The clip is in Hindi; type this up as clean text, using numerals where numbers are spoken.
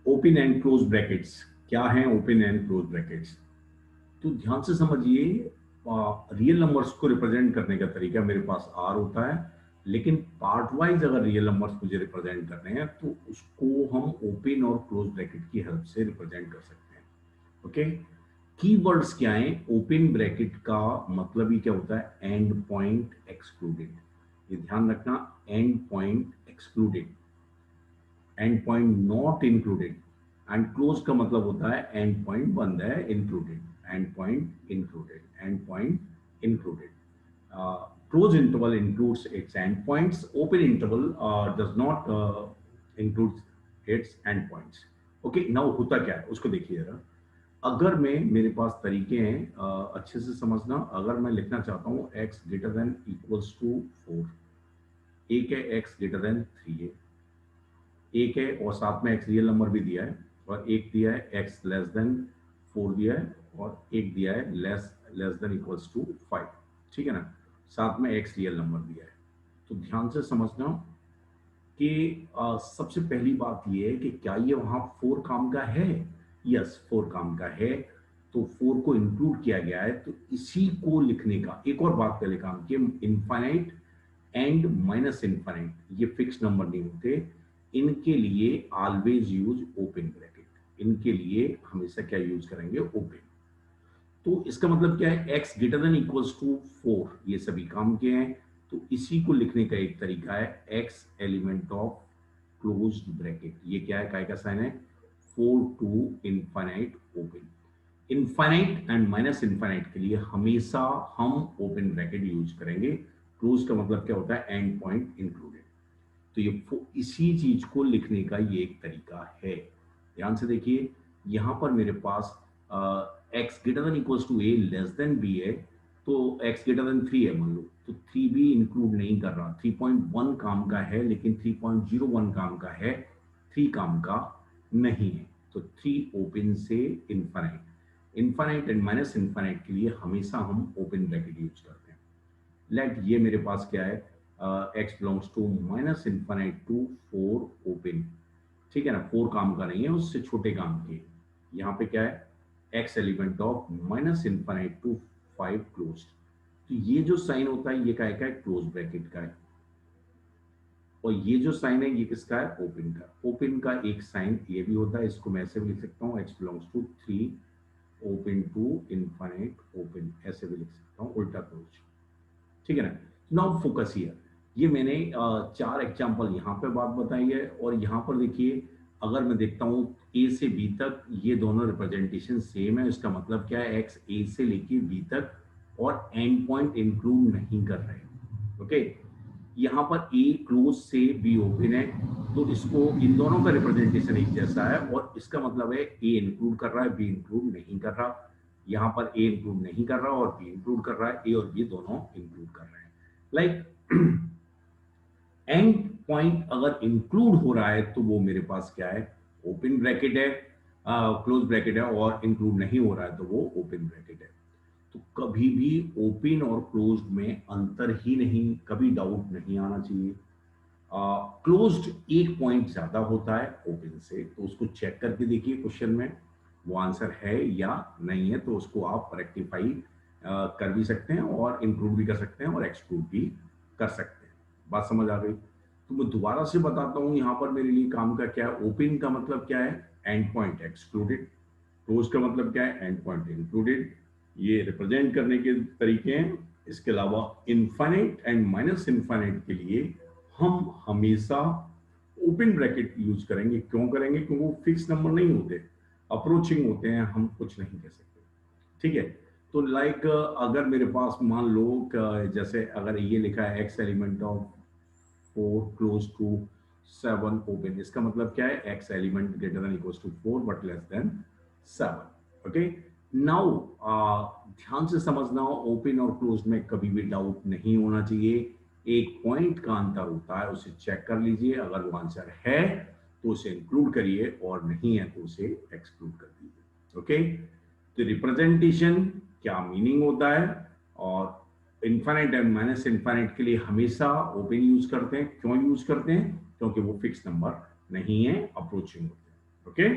ओपन एंड क्लोज ब्रैकेट्स क्या हैं? ओपन एंड क्लोज ब्रैकेट्स, तो ध्यान से समझिए। रियल नंबर्स को रिप्रेजेंट करने का तरीका मेरे पास आर होता है, लेकिन पार्ट वाइज अगर रियल नंबर्स मुझे रिप्रेजेंट करने हैं तो उसको हम ओपन और क्लोज ब्रैकेट की हेल्प से रिप्रेजेंट कर सकते हैं। ओके, कीवर्ड्स क्या हैं? ओपन ब्रैकेट का मतलब ही क्या होता है? End point excluded. ये ध्यान रखना, and point excluded, and point not included. And close का मतलब होता है एंड पॉइंट बंद है, included, and point included, and point included. Close interval includes its endpoints. Open interval does not include its endpoints. Okay, now होता क्या है उसको देखिए जरा। अगर मैं, मेरे पास तरीके हैं अच्छे से समझना। अगर मैं लिखना चाहता हूँ x greater than equals to 4, एक है x ग्रेटर देन 3 है, एक है और साथ में x रियल नंबर भी दिया है, और एक दिया है x लेस देन 4 दिया है, और एक दिया है लेस देन इक्वल्स टू 5। ठीक है ना, साथ में x रियल नंबर दिया है। तो ध्यान से समझना कि सबसे पहली बात ये है कि क्या ये वहां 4 काम का है? यस, 4 काम का है, तो 4 को इंक्लूड किया गया है। तो इसी को लिखने का एक और बात पहले काम की, इनफाइनाइट एंड माइनस इनफाइनाइट ये फिक्स नंबर नहीं होते, इनके लिए ऑलवेज यूज ओपन ब्रैकेट। इनके लिए हमेशा क्या यूज करेंगे? ओपन। तो इसका मतलब क्या है? x greater than equals to 4 ये सभी काम के हैं, तो इसी को लिखने का एक तरीका है x element of closed bracket. ये क्या है? काय का साइन है? 4 to infinite open. Infinite and minus infinite के लिए हमेशा हम ओपन ब्रैकेट यूज करेंगे। क्लोज का मतलब क्या होता है? End point included. तो ये इसी चीज को लिखने का ये एक तरीका है। ध्यान से देखिए, यहां पर मेरे पास x greater than equals to a less than b है, तो एक्स ग्रेटर देन 3 है मान लो, तो 3 भी इंक्लूड नहीं कर रहा। 3.1 काम का है, लेकिन 3.01 काम का है, 3 काम का नहीं है। तो 3 ओपन से infinite, infinite and minus infinite के लिए हमेशा हम ओपन ब्रैकेट यूज करते हैं। लेट ये मेरे पास क्या है? X belongs to minus infinite to 4 open. ठीक है ना, 4 काम का नहीं है, उससे छोटे काम के। यहाँ पे क्या है? X element of minus infinite to 5 close. तो ये जो साइन होता है ये क्या है? क्लोज ब्रैकेट का है। और ये जो साइन है ये किसका है? ओपन का। ओपन का एक साइन ये भी होता है, इसको मैं ऐसे भी लिख सकता हूँ, X belongs to 3 open to infinite open, ऐसे भी लिख सकता हूँ, उल्टा क्लोज। ठीक है ना। Now focus here. ये मैंने 4 एग्जांपल यहाँ पे बात बताई है, और यहाँ पर देखिए, अगर मैं देखता हूँ ए से बी तक ये दोनों रिप्रेजेंटेशन सेम है, इसका मतलब क्या है? एक्स ए से लेके बी तक, और एंड पॉइंट इंक्लूड नहीं कर रहे। ओके, यहाँ पर ए क्लोज से बी ओपन है, तो इसको, इन दोनों का रिप्रेजेंटेशन एक जैसा है, और इसका मतलब है ए इंक्लूड कर रहा है, बी इंक्लूड नहीं कर रहा। यहाँ पर ए इंक्लूड नहीं कर रहा और बी इंक्लूड कर रहा है, ए और बी दोनों इंक्लूड कर रहे हैं। लाइक एंड पॉइंट अगर इंक्लूड हो रहा है तो वो मेरे पास क्या है? ओपन ब्रैकेट है, क्लोज ब्रैकेट है, और इंक्लूड नहीं हो रहा है तो वो ओपन ब्रैकेट है। तो कभी भी ओपन और क्लोज्ड में अंतर ही नहीं, कभी डाउट नहीं आना चाहिए। क्लोज्ड एक पॉइंट ज्यादा होता है ओपन से, तो उसको चेक करके देखिए क्वेश्चन में वो आंसर है या नहीं है, तो उसको आप रेक्टिफाई कर भी सकते हैं, और इंक्लूड भी कर सकते हैं, और एक्सक्लूड भी कर सकते हैं। बात समझ आ गई? तो मैं दोबारा से बताता हूं यहाँ पर मेरे लिए काम का क्या है। ओपन का मतलब क्या है? End point excluded. क्लोज का मतलब क्या है? End point included. ये रिप्रेजेंट करने के तरीके हैं। इसके अलावा इनफाइनाइट एंड माइनस इनफाइनाइट के लिए हम हमेशा ओपन ब्रैकेट यूज करेंगे। क्यों करेंगे? क्योंकि वो फिक्स नंबर नहीं होते, अप्रोचिंग होते हैं, हम कुछ नहीं कह सकते। ठीक है, तो लाइक अगर मेरे पास मान लो जैसे अगर ये लिखा है X element of 4 close to 7 open, इसका मतलब क्या है? X element greater than equals to 4 but less than 7। Okay, now ध्यान से समझना, ओपन और क्लोज में कभी भी डाउट नहीं होना चाहिए। एक पॉइंट का अंतर होता है, उसे चेक कर लीजिए, अगर वो आंसर है तो उसे इंक्लूड करिए, और नहीं है तो उसे एक्सक्लूड कर दीजिए। ओके, तो रिप्रेजेंटेशन क्या मीनिंग होता है, और इनफाइनाइट एंड माइनस इनफाइनाइट के लिए हमेशा ओपन यूज करते हैं। क्यों यूज करते हैं? क्योंकि वो फिक्स नंबर नहीं है, अप्रोचिंग होते हैं। ओके।